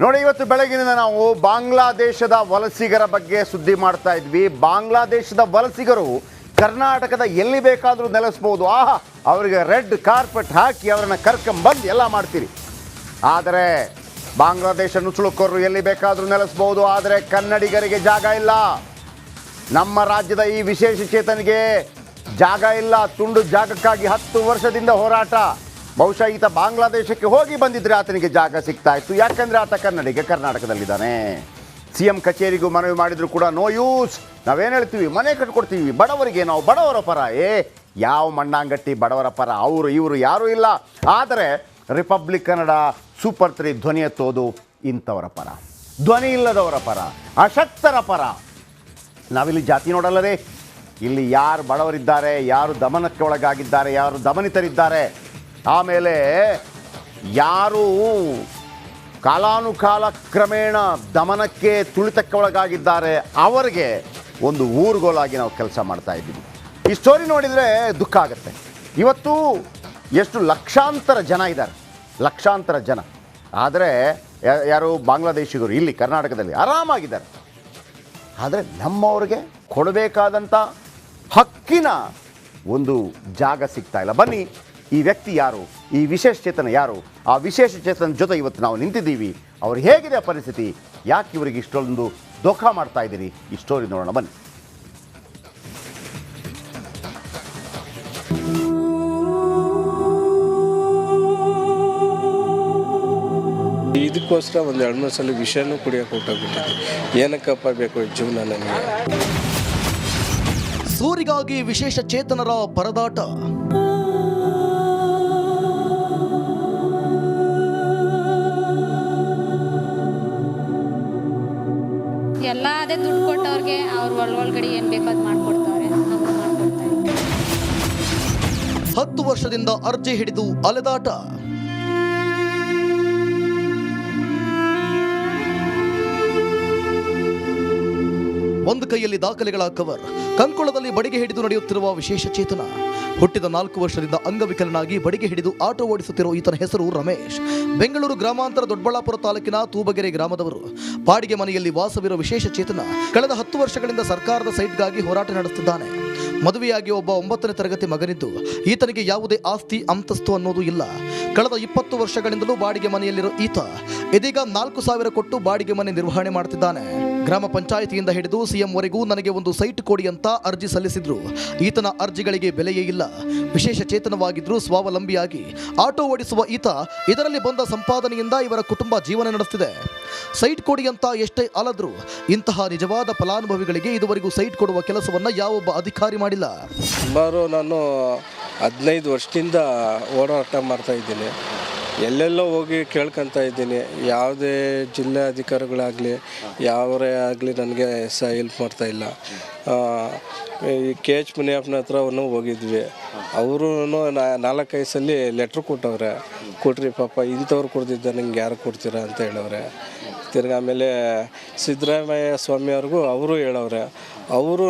ನೋಡಿ, ಇವತ್ತು ಬೆಳಗಿನಿಂದ ನಾವು ಬಾಂಗ್ಲಾದೇಶದ ವಲಸಿಗರ ಬಗ್ಗೆ ಸುದ್ದಿ ಮಾಡ್ತಾ ಇದ್ವಿ. ಬಾಂಗ್ಲಾದೇಶದ ವಲಸಿಗರು ಕರ್ನಾಟಕದ ಎಲ್ಲಿ ಬೇಕಾದರೂ ನೆಲೆಸ್ಬೋದು. ಅವರಿಗೆ ರೆಡ್ ಕಾರ್ಪೆಟ್ ಹಾಕಿ ಅವರನ್ನು ಕರ್ಕೊಂಬಂದು ಎಲ್ಲ ಮಾಡ್ತೀರಿ. ಆದರೆ ಬಾಂಗ್ಲಾದೇಶ ನುಸುಳುಕೋರು ಎಲ್ಲಿ ಬೇಕಾದರೂ ನೆಲೆಸ್ಬೋದು. ಆದರೆ ಕನ್ನಡಿಗರಿಗೆ ಜಾಗ ಇಲ್ಲ. ನಮ್ಮ ರಾಜ್ಯದ ಈ ವಿಶೇಷ ಚೇತನಿಗೆ ಜಾಗ ಇಲ್ಲ. ತುಂಡು ಜಾಗಕ್ಕಾಗಿ 10 ವರ್ಷದಿಂದ ಹೋರಾಟ. ಬಹುಶಃ ಈತ ಬಾಂಗ್ಲಾದೇಶಕ್ಕೆ ಹೋಗಿ ಬಂದಿದ್ರೆ ಆತನಿಗೆ ಜಾಗ ಸಿಗ್ತಾ ಇತ್ತು. ಯಾಕಂದರೆ ಆತ ಕನ್ನಡಿಗ, ಕರ್ನಾಟಕದಲ್ಲಿದ್ದಾನೆ. CM ಕಚೇರಿಗೂ ಮನವಿ ಮಾಡಿದ್ರು ಕೂಡ ನೋ ಯೂಸ್. ನಾವೇನು ಹೇಳ್ತೀವಿ, ಮನೆ ಕಟ್ಕೊಡ್ತೀವಿ ಬಡವರಿಗೆ, ನಾವು ಬಡವರ ಪರ. ಯಾವ ಮಣ್ಣಾಂಗಟ್ಟಿ ಬಡವರ ಪರ, ಅವರು ಇವರು ಯಾರೂ ಇಲ್ಲ. ಆದರೆ ರಿಪಬ್ಲಿಕ್ ಕನ್ನಡ ಸೂಪರ್ 3 ಧ್ವನಿ ಎತ್ತೋದು ಇಂಥವರ ಪರ, ಧ್ವನಿ ಇಲ್ಲದವರ ಪರ, ಅಶಕ್ತರ ಪರ. ನಾವಿಲ್ಲಿ ಜಾತಿ ನೋಡಲ್ಲದೆ, ಇಲ್ಲಿ ಯಾರು ಬಡವರಿದ್ದಾರೆ, ಯಾರು ದಮನಕ್ಕೆ ಒಳಗಾಗಿದ್ದಾರೆ, ಯಾರು ದಮನಿತರಿದ್ದಾರೆ, ಆಮೇಲೆ ಯಾರು ಕಾಲಾನುಕಾಲ ಕ್ರಮೇಣ ದಮನಕ್ಕೆ ತುಳಿತಕ್ಕೆ ಒಳಗಾಗಿದ್ದಾರೆ, ಅವರಿಗೆ ಒಂದು ಊರುಗೋಲಾಗಿ ನಾವು ಕೆಲಸ ಮಾಡ್ತಾ ಇದ್ದೀವಿ. ಈ ಸ್ಟೋರಿ ನೋಡಿದರೆ ದುಃಖ ಆಗುತ್ತೆ. ಇವತ್ತು ಎಷ್ಟು ಲಕ್ಷಾಂತರ ಜನ ಇದ್ದಾರೆ, ಲಕ್ಷಾಂತರ ಜನ. ಆದರೆ ಯಾರು ಬಾಂಗ್ಲಾದೇಶಿಗರು ಇಲ್ಲಿ ಕರ್ನಾಟಕದಲ್ಲಿ ಆರಾಮಾಗಿದ್ದಾರೆ. ಆದರೆ ನಮ್ಮವ್ರಿಗೆ ಕೊಡಬೇಕಾದಂಥ ಹಕ್ಕಿನ ಒಂದು ಜಾಗ ಸಿಗ್ತಾ ಇಲ್ಲ. ಬನ್ನಿ, ಈ ವ್ಯಕ್ತಿ ಯಾರು, ಈ ವಿಶೇಷ ಚೇತನ ಯಾರು, ಆ ವಿಶೇಷ ಚೇತನ ಜೊತೆ ಇವತ್ತು ನಾವು ನಿಂತಿದ್ದೀವಿ. ಅವ್ರು ಹೇಗಿದೆ ಪರಿಸ್ಥಿತಿ, ಯಾಕೆ ಇವರಿಗೆ ಇಷ್ಟೊಂದು ದುಃಖ ಮಾಡ್ತಾ ಇದ್ದೀರಿ, ಈ ಸ್ಟೋರಿ ನೋಡೋಣ ಬನ್ನಿ. ಇದಕ್ಕೋಸ್ಕರ ಒಂದು 2-3 ಸಲ ವಿಷಯನೂ ಕುಡಿಯೋಕೆ ಹೊಟ್ಟೋಗ್ಬಿಟ್ಟಿದ್ದೆ. ಏನಕ್ಕಪ್ಪ ಬೇಕು ಜೀವನ ನನಗೆ. ಸೂರಿಗಾಗಿ ವಿಶೇಷ ಚೇತನರ ಪರದಾಟ. ಎಲ್ಲ ಅದೇ ದುಡ್ಡು ಕೊಟ್ಟವ್ರಿಗೆ ಅವ್ರ ಒಳಗಡೆ ಏನು ಬೇಕೋ ಅದು ಮಾಡ್ಕೊಡ್ತಾರೆ, ನಮ್ಗೆ ಮಾಡ್ಕೊಡ್ತಾರೆ. 10 ವರ್ಷದಿಂದ ಅರ್ಜಿ ಹಿಡಿದು ಅಲೆದಾಟ. ಒಂದು ಕೈಯಲ್ಲಿ ದಾಖಲೆಗಳ ಕವರ್, ಕಂಕುಳದಲ್ಲಿ ಬಡಿಗೆ ಹಿಡಿದು ನಡೆಯುತ್ತಿರುವ ವಿಶೇಷ ಚೇತನ. ಹುಟ್ಟಿದ 4 ವರ್ಷದಿಂದ ಅಂಗವಿಕಲನಾಗಿ ಬಡಿಗೆ ಹಿಡಿದು ಆಟೋ ಓಡಿಸುತ್ತಿರುವ ಈತನ ಹೆಸರು ರಮೇಶ್. ಬೆಂಗಳೂರು ಗ್ರಾಮಾಂತರ ದೊಡ್ಡಬಳ್ಳಾಪುರ ತಾಲೂಕಿನ ತೂಬಗೆರೆ ಗ್ರಾಮದವರು. ಬಾಡಿಗೆ ಮನೆಯಲ್ಲಿ ವಾಸವಿರುವ ವಿಶೇಷ ಚೇತನ ಕಳೆದ 10 ವರ್ಷಗಳಿಂದ ಸರ್ಕಾರದ ಸೈಟ್ಗಾಗಿ ಹೋರಾಟ ನಡೆಸುತ್ತಿದ್ದಾನೆ. ಮದುವೆಯಾಗಿ ಒಬ್ಬ 9ನೇ ತರಗತಿ ಮಗನಿದ್ದು ಈತನಿಗೆ ಯಾವುದೇ ಆಸ್ತಿ ಅಂತಸ್ತು ಅನ್ನೋದು ಇಲ್ಲ. ಕಳೆದ 20 ವರ್ಷಗಳಿಂದಲೂ ಬಾಡಿಗೆ ಮನೆಯಲ್ಲಿರೋ ಈತ ಇದೀಗ 4,000 ಕೊಟ್ಟು ಬಾಡಿಗೆ ಮನೆ ನಿರ್ವಹಣೆ ಮಾಡುತ್ತಿದ್ದಾನೆ. ಗ್ರಾಮ ಪಂಚಾಯಿತಿಯಿಂದ ಹಿಡಿದು CM ವರೆಗೂ ನನಗೆ ಒಂದು ಸೈಟ್ ಕೊಡಿ ಅಂತ ಅರ್ಜಿ ಸಲ್ಲಿಸಿದ್ರು. ಈತನ ಅರ್ಜಿಗಳಿಗೆ ಬೆಲೆಯೇ ಇಲ್ಲ. ವಿಶೇಷ ಚೇತನವಾಗಿದ್ರು ಸ್ವಾವಲಂಬಿಯಾಗಿ ಆಟೋ ಓಡಿಸುವ ಈತ ಇದರಲ್ಲಿ ಬಂದ ಸಂಪಾದನೆಯಿಂದ ಇವರ ಕುಟುಂಬ ಜೀವನ ನಡೆಸುತ್ತಿದೆ. ಸೈಟ್ ಕೊಡಿ ಅಂತ ಎಷ್ಟೇ ಅಲದ್ರು ಇಂತಹ ನಿಜವಾದ ಫಲಾನುಭವಿಗಳಿಗೆ ಇದುವರೆಗೂ ಸೈಟ್ ಕೊಡುವ ಕೆಲಸವನ್ನ ಯಾವೊಬ್ಬ ಅಧಿಕಾರಿ ಮಾಡಿಲ್ಲ. ಸುಮಾರು ನಾನು 15 ವರ್ಷದಿಂದ ಓಡಾಟ ಮಾಡ್ತಾ ಇದ್ದೀನಿ. ಎಲ್ಲೆಲ್ಲೋ ಹೋಗಿ ಕೇಳ್ಕೊತ ಇದ್ದೀನಿ. ಯಾವುದೇ ಜಿಲ್ಲಾ ಅಧಿಕಾರಿಗಳಾಗಲಿ ಯಾವರೇ ಆಗಲಿ ನನಗೆ ಹೆಲ್ಪ್ ಮಾಡ್ತಾಯಿಲ್ಲ. ಈ KH ಮುನಿಯಪ್ಪನ ಹತ್ರನೂ ಹೋಗಿದ್ವಿ. ಅವರು 4-5 ಸಲ ಲೆಟ್ರ್ ಕೊಟ್ಟವ್ರೆ, ಕೊಟ್ರಿ ಪಾಪ ಇಂಥವ್ರು ಕೊಡ್ತಿದ್ದ ನಿಂಗೆ ಯಾರು ಕೊಡ್ತೀರಾ ಅಂತ ಹೇಳವ್ರೆ. ತಿರ್ಗಿ ಆಮೇಲೆ ಸಿದ್ದರಾಮಯ್ಯ ಸ್ವಾಮಿಯವ್ರಿಗೂ ಅವರು ಹೇಳವ್ರೆ, ಅವರು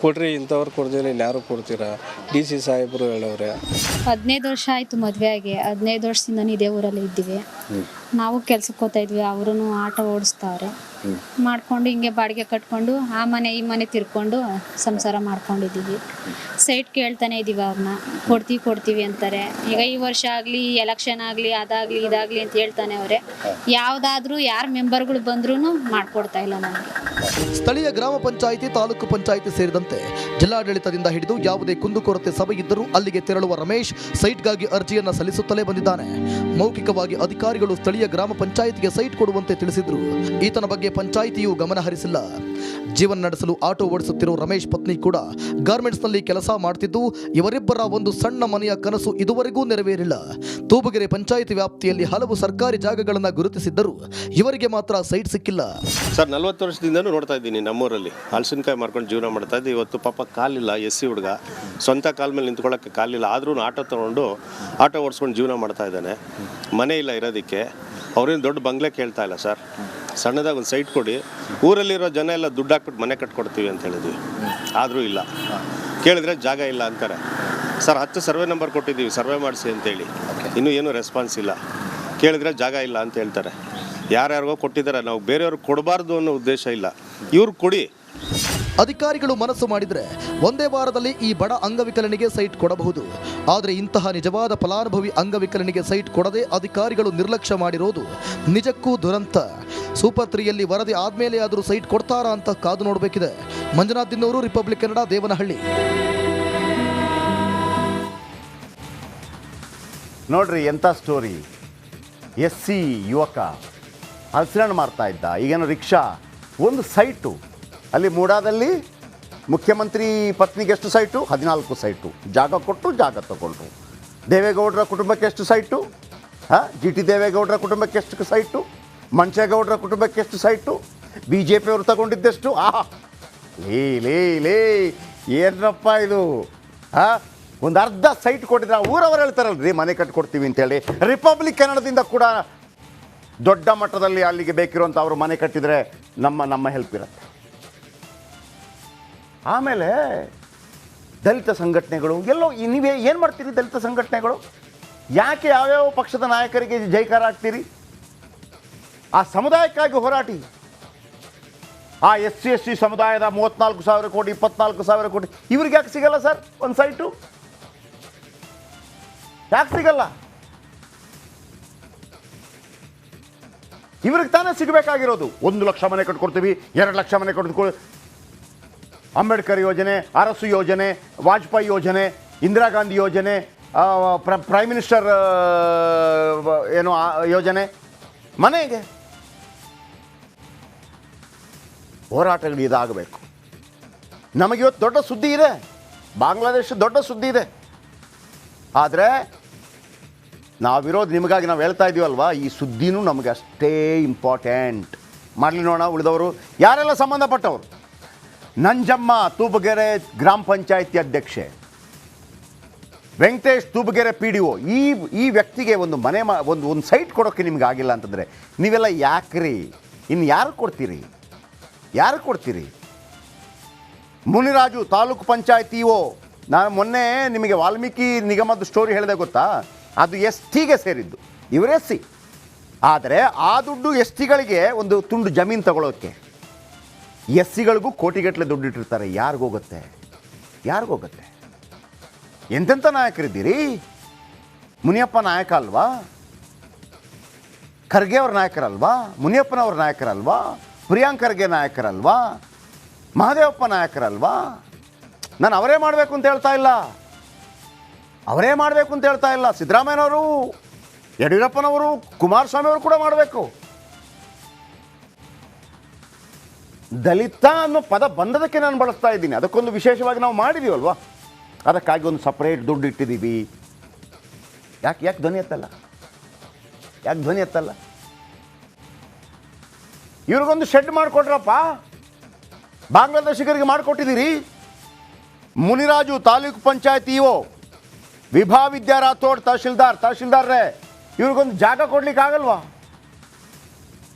ಕೊಡ್ರಿ ಇಂಥವ್ರು ಕೊಡ್ತೀನಿ ಯಾರು ಕೊಡ್ತೀರಾ, DC ಸಾಹೇಬರು ಹೇಳವ್ರೆ. 15 ವರ್ಷ ಆಯಿತು ಮದುವೆ ಆಗಿ. 15 ವರ್ಷದಿಂದ ಇದೇ ಊರಲ್ಲಿ ಇದ್ದೀವಿ. ನಾವು ಕೆಲ್ಸಕ್ಕೆ ಹೋಗ್ತಾ ಇದ್ವಿ, ಅವರು ಆಟೋ ಓಡಿಸ್ತಾವ್ರೆ. ಮಾಡ್ಕೊಂಡು ಹಿಂಗೆ ಬಾಡಿಗೆ ಕಟ್ಕೊಂಡು ಆ ಮನೆ ಈ ಮನೆ ತಿರ್ಕೊಂಡು ಸಂಸಾರ ಮಾಡ್ಕೊಂಡಿದ್ದೀವಿ. ಸೈಟ್ ಕೇಳ್ತಾನೆ ಇದ್ದೀವಿ, ಅವ್ರನ್ನ ಕೊಡ್ತೀವಿ ಅಂತಾರೆ. ಈಗ ಈ ವರ್ಷ ಆಗಲಿ ಎಲೆಕ್ಷನ್ ಆಗಲಿ ಅದಾಗಲಿ ಇದಾಗಲಿ ಅಂತ ಹೇಳ್ತಾನೆ ಅವರೇ. ಯಾವುದಾದ್ರೂ ಯಾರು ಮೆಂಬರ್ಗಳು ಬಂದ್ರೂ ಮಾಡ್ಕೊಡ್ತಾ ಇಲ್ಲ ನಮಗೆ. ಸ್ಥಳೀಯ ಗ್ರಾಮ ಪಂಚಾಯಿತಿ, ತಾಲೂಕು ಪಂಚಾಯಿತಿ ಸೇರಿದಂತೆ ಜಿಲ್ಲಾಡಳಿತದಿಂದ ಹಿಡಿದು ಯಾವುದೇ ಕುಂದುಕೊರತೆ ಸಭೆ ಇದ್ದರೂ ಅಲ್ಲಿಗೆ ತೆರಳುವ ರಮೇಶ್ ಸೈಟ್ಗಾಗಿ ಅರ್ಜಿಯನ್ನು ಸಲ್ಲಿಸುತ್ತಲೇ ಬಂದಿದ್ದಾನೆ. ಮೌಖಿಕವಾಗಿ ಅಧಿಕಾರಿಗಳು ಸ್ಥಳೀಯ ಗ್ರಾಮ ಪಂಚಾಯಿತಿಗೆ ಸೈಟ್ ಕೊಡುವಂತೆ ತಿಳಿಸಿದ್ರು. ಈತನ ಬಗ್ಗೆ ಪಂಚಾಯಿತಿಯು ಗಮನ ಹರಿಸಿಲ್ಲ. ಜೀವನ ನಡೆಸಲು ಆಟೋ ಓಡಿಸುತ್ತಿರುವ ರಮೇಶ್ ಪತ್ನಿ ಕೂಡ ಗಾರ್ಮೆಂಟ್ಸ್ನಲ್ಲಿ ಕೆಲಸ ಮಾಡ್ತಿದ್ದು ಇವರಿಬ್ಬರ ಒಂದು ಸಣ್ಣ ಮನೆಯ ಕನಸು ಇದುವರೆಗೂ ನೆರವೇರಿಲ್ಲ. ತೂಬಗೆರೆ ಪಂಚಾಯಿತಿ ವ್ಯಾಪ್ತಿಯಲ್ಲಿ ಹಲವು ಸರ್ಕಾರಿ ಜಾಗಗಳನ್ನು ಗುರುತಿಸಿದ್ದರೂ ಇವರಿಗೆ ಮಾತ್ರ ಸೈಟ್ ಸಿಕ್ಕಿಲ್ಲ. ಸರ್ 40 ವರ್ಷದಿಂದನೂ ನೋಡ್ತಾ ಇದ್ದೀನಿ. ನಮ್ಮೂರಲ್ಲಿ ಹಲಸಿನಕಾಯಿ ಮಾರ್ಕೊಂಡು ಜೀವನ ಮಾಡ್ತಾ ಇದ್ದೆ. ಇವತ್ತು ಪಾಪ ಕಾಲಿಲ್ಲ, SC ಹುಡುಗ, ಸ್ವಂತ ಕಾಲ ಮೇಲೆ ನಿಂತ್ಕೊಳ್ಳೋಕ್ಕೆ ಕಾಲಿಲ್ಲ, ಆದ್ರೂ ಆಟೋ ತೊಗೊಂಡು ಆಟೋ ಓಡಿಸ್ಕೊಂಡು ಜೀವನ ಮಾಡ್ತಾ ಇದ್ದಾನೆ. ಮನೆ ಇಲ್ಲ ಇರೋದಕ್ಕೆ. ಅವ್ರೇನು ದೊಡ್ಡ ಬಂಗ್ಲೆ ಕೇಳ್ತಾ ಇಲ್ಲ ಸರ್, ಸಣ್ಣದಾಗಿ ಒಂದು ಸೈಟ್ ಕೊಡಿ, ಊರಲ್ಲಿರೋ ಜನ ಎಲ್ಲ ದುಡ್ಡು ಹಾಕ್ಬಿಟ್ಟು ಮನೆ ಕಟ್ಕೊಡ್ತೀವಿ ಅಂತ ಹೇಳಿದ್ವಿ. ಆದರೂ ಇಲ್ಲ, ಕೇಳಿದ್ರೆ ಜಾಗ ಇಲ್ಲ ಅಂತಾರೆ. ಸರ್ 10 ಸರ್ವೆ ನಂಬರ್ ಕೊಟ್ಟಿದ್ದೀವಿ, ಸರ್ವೆ ಮಾಡಿಸಿ ಅಂತೇಳಿ, ಇನ್ನೂ ಏನೂ ರೆಸ್ಪಾನ್ಸ್ ಇಲ್ಲ. ಕೇಳಿದ್ರೆ ಜಾಗ ಇಲ್ಲ ಅಂತ ಹೇಳ್ತಾರೆ. ಯಾರ್ಯಾರಿಗೋ ಕೊಟ್ಟಿದ್ದಾರೆ, ನಾವು ಬೇರೆಯವ್ರಿಗೆ ಕೊಡಬಾರ್ದು ಅನ್ನೋ ಉದ್ದೇಶ ಇಲ್ಲ, ಇವ್ರು ಕೊಡಿ. ಅಧಿಕಾರಿಗಳು ಮನಸ್ಸು ಮಾಡಿದರೆ ಒಂದೇ ವಾರದಲ್ಲಿ ಈ ಬಡ ಅಂಗವಿಕಲನಿಗೆ ಸೈಟ್ ಕೊಡಬಹುದು. ಆದರೆ ಇಂತಹ ನಿಜವಾದ ಫಲಾನುಭವಿ ಅಂಗವಿಕಲನಿಗೆ ಸೈಟ್ ಕೊಡದೆ ಅಧಿಕಾರಿಗಳು ನಿರ್ಲಕ್ಷ್ಯ ಮಾಡಿರೋದು ನಿಜಕ್ಕೂ ದುರಂತ. ಸೂಪರ್ 3ಯಲ್ಲಿ ವರದಿ ಆದ್ಮೇಲೆ ಆದರೂ ಸೈಟ್ ಕೊಡ್ತಾರಾ ಅಂತ ಕಾದು ನೋಡಬೇಕಿದೆ. ಮಂಜುನಾಥ್ ದಿನ್ನೂರು, ರಿಪಬ್ಲಿಕ್ ಕನ್ನಡ, ದೇವನಹಳ್ಳಿ. ನೋಡ್ರಿ ಎಂಥ ಸ್ಟೋರಿ. SC ಯುವಕ ಹಲಸಿನಣ್ಣು ಮಾರ್ತಾ ಇದ್ದ, ಈಗೇನು ರಿಕ್ಷಾ. ಒಂದು ಸೈಟು ಅಲ್ಲಿ ಮೂಡಾದಲ್ಲಿ ಮುಖ್ಯಮಂತ್ರಿ ಪತ್ನಿಗೆ ಎಷ್ಟು ಸೈಟು? 14 ಸೈಟು. ಜಾಗ ಕೊಟ್ಟು ಜಾಗ ತಗೊಂಡ್ರು. ದೇವೇಗೌಡರ ಕುಟುಂಬಕ್ಕೆ ಎಷ್ಟು ಸೈಟು? GT ದೇವೇಗೌಡರ ಕುಟುಂಬಕ್ಕೆ ಎಷ್ಟು ಸೈಟು? ಮಂಚೇಗೌಡರ ಕುಟುಂಬಕ್ಕೆ ಎಷ್ಟು ಸೈಟು? BJP ಅವರು ತಗೊಂಡಿದ್ದೆಷ್ಟು? ಲೇ ಏನಪ್ಪ ಇದು? ಒಂದು ಅರ್ಧ ಸೈಟ್ ಕೊಟ್ಟಿದ್ರೆ ಆ ಊರವರು ಹೇಳ್ತಾರಲ್ರಿ ಮನೆ ಕಟ್ಕೊಡ್ತೀವಿ ಅಂತೇಳಿ. ರಿಪಬ್ಲಿಕ್ ಕನ್ನಡದಿಂದ ಕೂಡ ದೊಡ್ಡ ಮಟ್ಟದಲ್ಲಿ ಅಲ್ಲಿಗೆ ಬೇಕಿರುವಂಥ ಅವರು ಮನೆ ಕಟ್ಟಿದರೆ ನಮ್ಮ ಹೆಲ್ಪ್ ಇರುತ್ತೆ. ಆಮೇಲೆ ದಲಿತ ಸಂಘಟನೆಗಳು ಎಲ್ಲೋ ನೀವೇ ಏನು ಮಾಡ್ತೀರಿ? ದಲಿತ ಸಂಘಟನೆಗಳು ಯಾಕೆ ಯಾವ್ಯಾವ ಪಕ್ಷದ ನಾಯಕರಿಗೆ ಜೈಕಾರ ಆಗ್ತೀರಿ? ಆ ಸಮುದಾಯಕ್ಕಾಗಿ ಹೋರಾಟಿ. ಆ SC ಸಮುದಾಯದ 34,000 ಕೋಟಿ 24,000 ಕೋಟಿ ಇವ್ರಿಗೆ ಯಾಕೆ ಸಿಗಲ್ಲ ಸರ್ ಒಂದು ಸೈಟು? ಯಾಕೆ ಸಿಗಲ್ಲ? ಇವ್ರಿಗೆ ತಾನೇ ಸಿಗಬೇಕಾಗಿರೋದು. 1 ಲಕ್ಷ ಮನೆ ಕಟ್ಕೊಡ್ತೀವಿ, 2 ಲಕ್ಷ ಮನೆ ಕಟ್ಕೊಳ್ತೀವಿ. ಅಂಬೇಡ್ಕರ್ ಯೋಜನೆ, ಅರಸು ಯೋಜನೆ, ವಾಜಪೇಯಿ ಯೋಜನೆ, ಇಂದಿರಾ ಗಾಂಧಿ ಯೋಜನೆ, ಪ್ರೈಮ್ ಮಿನಿಸ್ಟರ್ ಏನು ಯೋಜನೆ, ಮನೆಗೆ ಹೋರಾಟಗಳು ಇದಾಗಬೇಕು. ನಮಗಿವತ್ತು ದೊಡ್ಡ ಸುದ್ದಿ ಇದೆ, ಬಾಂಗ್ಲಾದೇಶ ದೊಡ್ಡ ಸುದ್ದಿ ಇದೆ. ಆದರೆ ನಾವಿರೋದು ನಿಮಗಾಗಿ. ನಾವು ಹೇಳ್ತಾ ಇದ್ದೀವಲ್ವ, ಈ ಸುದ್ದಿನೂ ನಮಗೆ ಅಷ್ಟೇ ಇಂಪಾರ್ಟೆಂಟ್. ಮಾಡಲಿ ನೋಡೋಣ ಉಳಿದವರು ಯಾರೆಲ್ಲ ಸಂಬಂಧಪಟ್ಟವರು. ನಂಜಮ್ಮ ತೂಬಗೆರೆ ಗ್ರಾಮ ಪಂಚಾಯಿತಿ ಅಧ್ಯಕ್ಷೆ, ವೆಂಕಟೇಶ್ ತೂಬಗೆರೆ PDO. ಈ ವ್ಯಕ್ತಿಗೆ ಒಂದು ಮನೆ ಒಂದು ಸೈಟ್ ಕೊಡೋಕ್ಕೆ ನಿಮ್ಗೆ ಆಗಿಲ್ಲ ಅಂತಂದರೆ ನೀವೆಲ್ಲ ಯಾಕ್ರಿ? ಇನ್ನು ಯಾರು ಕೊಡ್ತೀರಿ? ಯಾರು ಕೊಡ್ತೀರಿ? ಮುನಿರಾಜು ತಾಲೂಕು ಪಂಚಾಯತ್ EO. ನಾನು ಮೊನ್ನೆ ನಿಮಗೆ ವಾಲ್ಮೀಕಿ ನಿಗಮದ ಸ್ಟೋರಿ ಹೇಳಿದೆ ಗೊತ್ತಾ? ಅದು STಗೆ ಸೇರಿದ್ದು, ಇವರು SC. ಆದರೆ ಆ ದುಡ್ಡು STಗಳಿಗೆ ಒಂದು ತುಂಡು ಜಮೀನು ತಗೊಳ್ಳೋಕ್ಕೆ. SCಗಳಿಗೂ ಕೋಟಿಗಟ್ಟಲೆ ದುಡ್ಡು ಇಟ್ಟಿರ್ತಾರೆ. ಯಾರಿಗೋಗುತ್ತೆ? ಯಾರಿಗೋಗುತ್ತೆ? ಎಂತೆಂಥ ನಾಯಕರಿದ್ದೀರಿ? ಮುನಿಯಪ್ಪ ನಾಯಕ ಅಲ್ವಾ? ಖರ್ಗೆ ಅವ್ರ ನಾಯಕರಲ್ವಾ? ಮುನಿಯಪ್ಪನವ್ರ ನಾಯಕರಲ್ವಾ? ಪ್ರಿಯಾಂಕ್ ಖರ್ಗೆ ನಾಯಕರಲ್ವಾ? ಮಹದೇವಪ್ಪ ನಾಯಕರಲ್ವಾ? ನಾನು ಅವರೇ ಮಾಡಬೇಕು ಅಂತ ಹೇಳ್ತಾ ಇಲ್ಲ, ಅವರೇ ಮಾಡಬೇಕು ಅಂತ ಹೇಳ್ತಾ ಇಲ್ಲ. ಸಿದ್ದರಾಮಯ್ಯನವರು, ಯಡಿಯೂರಪ್ಪನವರು, ಕುಮಾರಸ್ವಾಮಿ ಅವರು ಕೂಡ ಮಾಡಬೇಕು. ದಲಿತ ಅನ್ನೋ ಪದ ಬಂದದಕ್ಕೆ ನಾನು ಬಳಸ್ತಾ ಇದ್ದೀನಿ. ಅದಕ್ಕೊಂದು ವಿಶೇಷವಾಗಿ ನಾವು ಮಾಡಿದೀವಲ್ವಾ, ಅದಕ್ಕಾಗಿ ಒಂದು ಸಪ್ರೇಟ್ ದುಡ್ಡು ಇಟ್ಟಿದ್ದೀವಿ. ಯಾಕೆ ಧ್ವನಿ ಎತ್ತಲ್ಲ? ಯಾಕೆ ಧ್ವನಿ ಎತ್ತಲ್ಲ? ಇವ್ರಿಗೊಂದು ಶೆಡ್ ಮಾಡಿಕೊಟ್ರಪ್ಪ, ಬಾಂಗ್ಲಾದೇಶಿಗರಿಗೆ ಮಾಡಿಕೊಟ್ಟಿದ್ದೀರಿ. ಮುನಿರಾಜು ತಾಲೂಕು ಪಂಚಾಯತ್ EO, ವಿಭಾ ವಿದ್ಯಾ ರಾಥೋಡ್ ತಹಶೀಲ್ದಾರ್ರೇ, ಇವ್ರಿಗೊಂದು ಜಾಗ ಕೊಡ್ಲಿಕ್ಕೆ ಆಗಲ್ವಾ?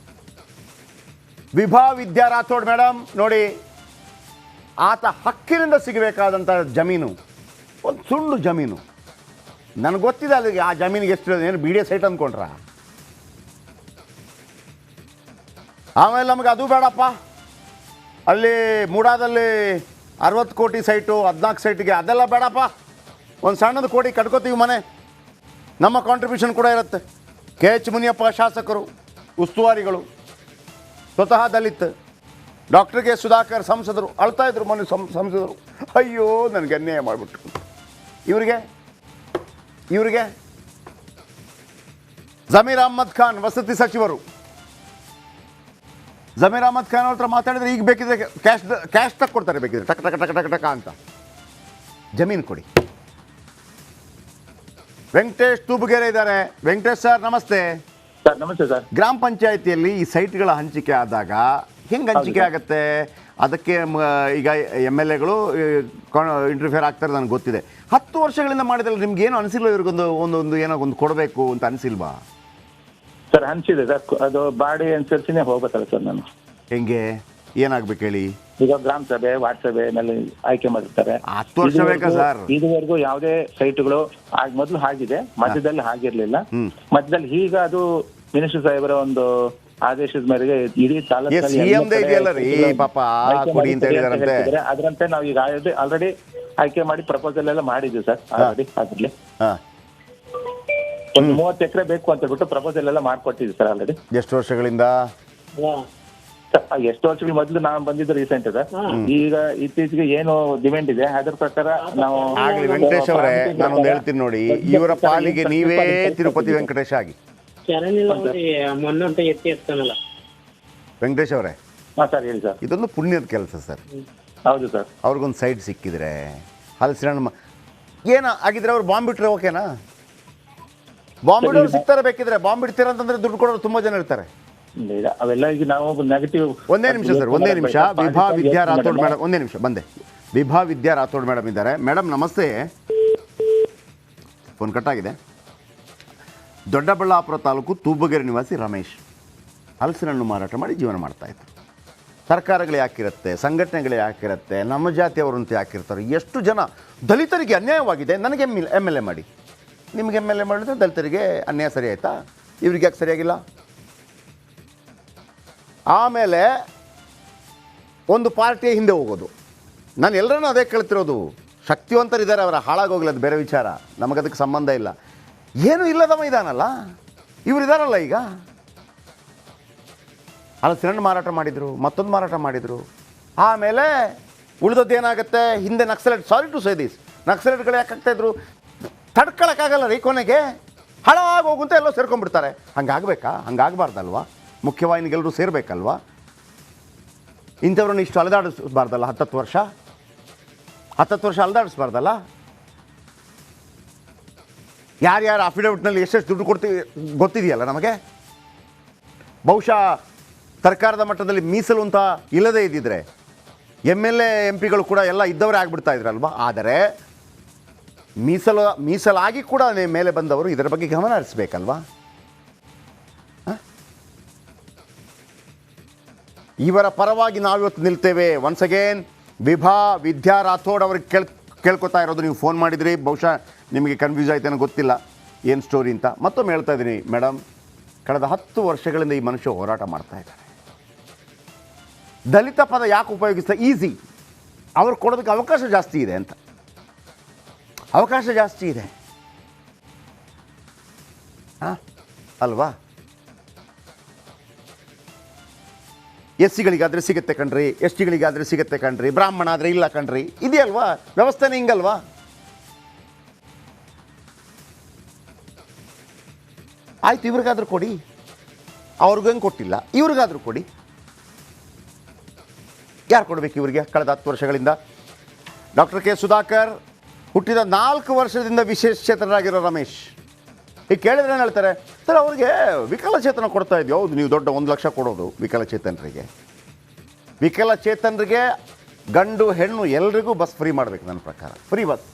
ವಿಭಾ ವಿದ್ಯಾ ರಾಥೋಡ್ ಮೇಡಮ್ ನೋಡಿ, ಆತ ಹಕ್ಕಿನಿಂದ ಸಿಗಬೇಕಾದಂಥ ಜಮೀನು ಒಂದು ಸುಳ್ಳು ಜಮೀನು. ನನಗೆ ಗೊತ್ತಿದೆ ಅಲ್ಲಿಗೆ ಆ ಜಮೀನಿಗೆ ಎಷ್ಟು ಏನು BD ಸೈಟ್ ಅಂದ್ಕೊಂಡ್ರ. ಆಮೇಲೆ ನಮಗೆ ಅದು ಬೇಡಪ್ಪ, ಅಲ್ಲಿ ಮೂಡಾದಲ್ಲಿ 60 ಕೋಟಿ ಸೈಟು, 14 ಸೈಟಿಗೆ ಅದೆಲ್ಲ ಬೇಡಪ್ಪ. ಒಂದು ಸಣ್ಣದು ಕೋಟಿ ಕಟ್ಕೋತೀವಿ ಮನೆ, ನಮ್ಮ ಕಾಂಟ್ರಿಬ್ಯೂಷನ್ ಕೂಡ ಇರುತ್ತೆ. KH ಮುನಿಯಪ್ಪ ಶಾಸಕರು, ಉಸ್ತುವಾರಿಗಳು, ಸ್ವತಃ ದಲಿತ್. ಡಾಕ್ಟರ್ ಕೆ ಸುಧಾಕರ್ ಸಂಸದರು ಅಳ್ತಾ ಇದ್ರು ಮೊನ್ನೆ. ಸಂಸದರು ಅಯ್ಯೋ ನನಗೆ ಅನ್ಯಾಯ ಮಾಡಿಬಿಟ್ರು. ಇವರಿಗೆ ಜಮೀರ್ ಅಹ್ಮದ್ ಖಾನ್ ವಸತಿ ಸಚಿವರು. ಜಮೀರ್ ಅಹ್ಮದ್ ಖಾನ್ ಅವ್ರ ಹತ್ರ ಮಾತಾಡಿದ್ರೆ ಈಗ ಬೇಕಿದ್ರೆ ಕ್ಯಾಶ್ ತಕ್ಕೊಡ್ತಾರೆ, ಬೇಕಿದ್ರೆ ಟಕ್ ಟಕ್ ಟಕ್ ಟಕ್ ಟಕ ಅಂತ. ಜಮೀನು ಕೊಡಿ. ವೆಂಕಟೇಶ್ ತೂಬಗೆರೆ ಇದ್ದಾರೆ. ವೆಂಕಟೇಶ್ ಸರ್ ನಮಸ್ತೆ. ಸರ್ ನಮಸ್ತೆ ಸರ್. ಗ್ರಾಮ ಪಂಚಾಯಿತಿಯಲ್ಲಿ ಈ ಸೈಟ್ಗಳ ಹಂಚಿಕೆ ಆದಾಗ ಹೆಂಗೆ ಹಂಚಿಕೆ ಆಗುತ್ತೆ? ಅದಕ್ಕೆ ಈಗ MLAಗಳು ಇಂಟರ್ಫಿಯರ್ ಆಗ್ತಾರೆ ನನಗೆ ಗೊತ್ತಿದೆ. 10 ವರ್ಷಗಳಿಂದ ಮಾಡಿದ್ರೆ ನಿಮ್ಗೆ ಏನು ಅನಿಸಿಲ್ವ? ಇವ್ರಿಗೊಂದು ಒಂದು ಏನೋ ಒಂದು ಕೊಡಬೇಕು ಅಂತ ಅನಿಸಿಲ್ವಾ? ಸರ್ ಹಂಚಿದೆ ಸರ್, ಅದು ಬಾಡಿ ಅನುಸರಿಸಿನೇ ಹೋಗ್ಬೇಕಲ್ಲ ಸರ್. ನಾನು ಹೆಂಗೆ ಏನಾಗ್ಬೇಕು ಹೇಳಿ? ಈಗ ಗ್ರಾಮ ಸಭೆ ವಾರ್ಡ್ ಸಭೆ ಮೇಲೆ ಆಯ್ಕೆ ಮಾಡಿರ್ತಾರೆ. 10 ವರ್ಷ ಬೇಕಾ ಸರ್? ಇದುವರೆಗೂ ಯಾವುದೇ ಸೈಟ್ಗಳು ಮೊದಲು ಆಗಿದೆ, ಮಧ್ಯದಲ್ಲಿ ಆಗಿರ್ಲಿಲ್ಲ. ಮಧ್ಯದಲ್ಲಿ ಈಗ ಅದು ಮಿನಿಸ್ಟರ್ ಸಾಹೇಬರ ಒಂದು ಆದೇಶದ ಮೇರೆಗೆ ಇಡೀ ತಾಲೂಕಿನಲ್ಲಿ ಅದರಂತೆ ನಾವು ಈಗ ಆಲ್ರೆಡಿ ಆಯ್ಕೆ ಮಾಡಿ ಪ್ರಪೋಸಲ್ ಎಲ್ಲ ಮಾಡಿದ್ವಿ ಸರ್. ಆಲ್ರೆಡಿ ಅದ್ರಲ್ಲಿ ಒಂದು 30 ಎಕರೆ ಬೇಕು ಅಂತ ಹೇಳ್ಬಿಟ್ಟು ಪ್ರಪೋಸಲ್ ಎಲ್ಲ ಮಾಡ್ಕೊಟ್ಟಿದ್ವಿ ಸರ್ ಆಲ್ರೆಡಿ. ಎಷ್ಟು ವರ್ಷಗಳಿಂದ? ಎಷ್ಟು ವರ್ಷಗಳ ಮೊದಲು ನಾವು ಬಂದಿದ್ದು ರೀಸೆಂಟ್ ಇದೆ. ಈಗ ಇತ್ತೀಚೆಗೆ ಏನು ಡಿಮ್ಯಾಂಡ್ ಇದೆ ಅದರ ಪ್ರಕಾರ ನಾವು ಆಗ್ಲಿ ವೆಂಕಟೇಶ್ ಅವರೇ, ನಾನೊಂದು ಹೇಳ್ತೀನಿ ನೋಡಿ, ಇವರ ಪಾಲಿಗೆ ನೀವೇ ತಿರುಪತಿ ವೆಂಕಟೇಶ್ ಆಗಿ. ವೆಂಕಟೇಶ್ ಅವರೇ, ಸರ್ ಹೇಳಿ ಸರ್. ಇದೊಂದು ಪುಣ್ಯದ ಕೆಲಸ ಸರ್. ಹೌದು ಸರ್. ಅವ್ರಿಗೊಂದು ಸೈಡ್ ಸಿಕ್ಕಿದ್ರೆ ಹಲಸಿನ ಏನ ಆಗಿದ್ರೆ ಅವ್ರು ಬಾಂಬ್ ಬಿಟ್ರೆ ಓಕೆನಾ? ಬಾಂಬ್ ಬಿಡೋರು ಸಿಗ್ತಾರೆ, ಬೇಕಿದ್ರೆ ಬಾಂಬ್ ಬಿಡ್ತೀರ ಅಂತಂದ್ರೆ ದುಡ್ಡು ಕೊಡೋರು ತುಂಬಾ ಜನ ಇರ್ತಾರೆ. ಅವೆಲ್ಲ ಈಗ ನಾವು ನೆಗೆಟಿವ್. ಒಂದೇ ನಿಮಿಷ ಸರ್, ಒಂದೇ ನಿಮಿಷ. ವಿಭಾ ವಿದ್ಯಾ ರಾಥೋಡ್ ಮೇಡಮ್, ಒಂದೇ ನಿಮಿಷ ಬಂದೆ. ವಿಭಾ ವಿದ್ಯಾ ರಾಥೋಡ್ ಮೇಡಮ್ ಇದ್ದಾರೆ. ಮೇಡಮ್ ನಮಸ್ತೆ. ಫೋನ್ ಕಟ್ಟಾಗಿದೆ. ದೊಡ್ಡಬಳ್ಳಾಪುರ ತಾಲೂಕು ತೂಬಗೆರೆ ನಿವಾಸಿ ರಮೇಶ್ ಹಲಸಿನ ಹಣ್ಣು ಮಾರಾಟ ಮಾಡಿ ಜೀವನ ಮಾಡ್ತಾ ಇದ್ರು. ಸರ್ಕಾರಗಳು ಯಾಕಿರುತ್ತೆ, ಸಂಘಟನೆಗಳು ಯಾಕಿರುತ್ತೆ, ನಮ್ಮ ಜಾತಿಯವರು ಅಂತ ಯಾಕಿರ್ತಾರೆ? ಎಷ್ಟು ಜನ ದಲಿತರಿಗೆ ಅನ್ಯಾಯವಾಗಿದೆ, ನನಗೆ MLA ಮಾಡಿ, ನಿಮಗೆ MLA ಮಾಡಿದ್ರೆ ದಲಿತರಿಗೆ ಅನ್ಯಾಯ ಸರಿ ಆಯಿತಾ? ಇವ್ರಿಗೆ ಯಾಕೆ ಸರಿಯಾಗಿಲ್ಲ? ಆಮೇಲೆ ಒಂದು ಪಾರ್ಟಿಯ ಹಿಂದೆ ಹೋಗೋದು. ನಾನು ಎಲ್ಲರನ್ನೂ ಅದೇ ಕೇಳ್ತಿರೋದು, ಶಕ್ತಿವಂತರಿದ್ದಾರೆ, ಅವರ ಹಾಳಾಗೋಗ್ಲಿ, ಅದು ಬೇರೆ ವಿಚಾರ, ನಮಗದಕ್ಕೆ ಸಂಬಂಧ ಇಲ್ಲ. ಏನೂ ಇಲ್ಲದವ ಇದಾನಲ್ಲ, ಇವರಿದಾರಲ್ಲ. ಈಗ ಹಲಸಿನ ಹಣ್ಣು ಮಾರಾಟ ಮಾಡಿದರು, ಮತ್ತೊಂದು ಮಾರಾಟ ಮಾಡಿದರು. ಆಮೇಲೆ ಉಳಿದದ್ದು ಏನಾಗುತ್ತೆ? ಹಿಂದೆ Naxalite, sorry to say this, ನಕ್ಸಲೈಟ್ಗಳು ಯಾಕೆ ಆಗ್ತಾಯಿದ್ರು? ತಡ್ಕೊಳಕ್ಕಾಗಲ್ಲ ರೀ, ಕೊನೆಗೆ ಹಾಳಾಗಿ ಹೋಗುಂತ ಎಲ್ಲೋ ಸೇರ್ಕೊಂಡ್ಬಿಡ್ತಾರೆ. ಹಂಗಾಗಬೇಕಾ? ಹಂಗಾಗಬಾರ್ದಲ್ವಾ? ಮುಖ್ಯವಾಹಿನಿಗೆಲ್ಲರೂ ಸೇರಬೇಕಲ್ವಾ? ಇಂಥವ್ರನ್ನ ಇಷ್ಟು ಅಲೆದಾಡಿಸ್ಬಾರ್ದಲ್ಲ? 10 ವರ್ಷ ಅಲೆದಾಡಿಸ್ಬಾರ್ದಲ್ಲ? ಯಾರ್ಯಾರು ಅಫಿಡವಿಟ್ನಲ್ಲಿ ಎಷ್ಟೆಷ್ಟು ದುಡ್ಡು ಕೊಡ್ತೀವಿ ಗೊತ್ತಿದೆಯಲ್ಲ ನಮಗೆ. ಬಹುಶಃ ಸರ್ಕಾರದ ಮಟ್ಟದಲ್ಲಿ ಮೀಸಲು ಅಂತ ಇಲ್ಲದೇ ಇದ್ದಿದ್ರೆ MLA MP ಗಳು ಕೂಡ ಎಲ್ಲ ಇದ್ದವರೇ ಆಗಿಬಿಡ್ತಾ ಇದ್ರಲ್ವಾ? ಆದರೆ ಮೀಸಲಾಗಿ ಕೂಡ ಮೇಲೆ ಬಂದವರು ಇದರ ಬಗ್ಗೆ ಗಮನ ಹರಿಸಬೇಕಲ್ವಾ? ಇವರ ಪರವಾಗಿ ನಾವಿವತ್ತು ನಿಲ್ತೇವೆ. ಒನ್ಸ್ ಅಗೇನ್ ವಿಭಾ ವಿದ್ಯಾ ರಾಥೋಡ್ ಅವ್ರಿಗೆ ಕೇಳ್ಕೊತಾ ಇರೋದು. ನೀವು ಫೋನ್ ಮಾಡಿದ್ರಿ, ಬಹುಶಃ ನಿಮಗೆ ಕನ್ಫ್ಯೂಸ್ ಆಯ್ತೇನೋ ಗೊತ್ತಿಲ್ಲ ಏನು ಸ್ಟೋರಿ ಅಂತ. ಮತ್ತೊಮ್ಮೆ ಹೇಳ್ತಾ ಇದ್ದೀನಿ ಮೇಡಮ್, ಕಳೆದ 10 ವರ್ಷಗಳಿಂದ ಈ ಮನುಷ್ಯ ಹೋರಾಟ ಮಾಡ್ತಾ ಇದ್ದಾರೆ. ದಲಿತ ಪದ ಯಾಕೆ ಉಪಯೋಗಿಸ್ತಾ? ಈಸಿ, ಅವ್ರು ಕೊಡೋದಕ್ಕೆ ಅವಕಾಶ ಜಾಸ್ತಿ ಇದೆ ಅಂತ. ಅವಕಾಶ ಜಾಸ್ತಿ ಇದೆ ಅಲ್ವಾ? SC-ಗಳಿಗಾದರೆ ಸಿಗುತ್ತೆ ಕಣ್ರಿ, ST-ಗಳಿಗಾದರೆ ಸಿಗುತ್ತೆ ಕಣ್ರಿ, ಬ್ರಾಹ್ಮಣ ಆದರೆ ಇಲ್ಲ ಕಣ್ರಿ, ಇದೆಯಲ್ವಾ ವ್ಯವಸ್ಥೆನೇ? ಹಿಂಗಲ್ವಾ? ಆಯ್ತು, ಇವ್ರಿಗಾದ್ರೂ ಕೊಡಿ, ಅವ್ರಿಗೂ ಹೆಂಗೆ ಕೊಟ್ಟಿಲ್ಲ, ಇವ್ರಿಗಾದ್ರೂ ಕೊಡಿ. ಯಾರು ಕೊಡಬೇಕು ಇವರಿಗೆ? ಕಳೆದ 10 ವರ್ಷಗಳಿಂದ ಡಾಕ್ಟರ್ ಕೆ ಸುಧಾಕರ್ ಹುಟ್ಟಿದ 4 ವರ್ಷದಿಂದ ವಿಶೇಷಚೇತನರಾಗಿರೋ ರಮೇಶ್ ಈಗ ಕೇಳಿದ್ರೆ ಏನು ಹೇಳ್ತಾರೆ? ಸರ್ ಅವ್ರಿಗೆ ವಿಕಲಚೇತನ ಕೊಡ್ತಾ ಇದ್ದೀವಿ. ಹೌದು, ನೀವು ದೊಡ್ಡ 1 ಲಕ್ಷ ಕೊಡೋದು ವಿಕಲಚೇತನರಿಗೆ. ವಿಕಲಚೇತನರಿಗೆ ಗಂಡು ಹೆಣ್ಣು ಎಲ್ರಿಗೂ ಬಸ್ ಫ್ರೀ ಮಾಡಬೇಕು ನನ್ನ ಪ್ರಕಾರ. ಫ್ರೀ ಬಸ್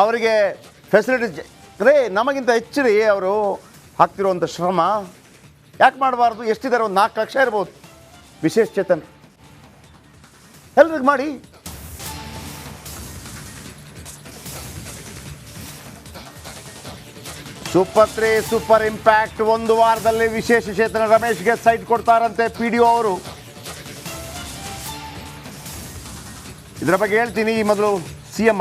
ಅವರಿಗೆ ಫೆಸಿಲಿಟೀಸ್ ರೇ, ನಮಗಿಂತ ಹೆಚ್ಚು ರೀ ಅವರು ಹಾಕ್ತಿರೋವಂಥ ಶ್ರಮ. ಯಾಕೆ ಮಾಡಬಾರ್ದು? ಎಷ್ಟಿದ್ದಾರೆ? ಒಂದು 4 ಲಕ್ಷ ಇರ್ಬೋದು ವಿಶೇಷಚೇತನ. ಎಲ್ರಿಗೂ ಮಾಡಿ. ಸುಪತ್ರಿ ಸೂಪರ್ ಇಂಪ್ಯಾಕ್ಟ್ 1 ವಾರದಲ್ಲಿ ವಿಶೇಷಚೇತನ ರಮೇಶ್ಗೆ ಸೈಟ್ ಕೊಡ್ತಾರಂತೆ PDO ಅವರು. ಇದರ ಬಗ್ಗೆ ಹೇಳ್ತೀನಿ. ಈ ಮೊದಲು CM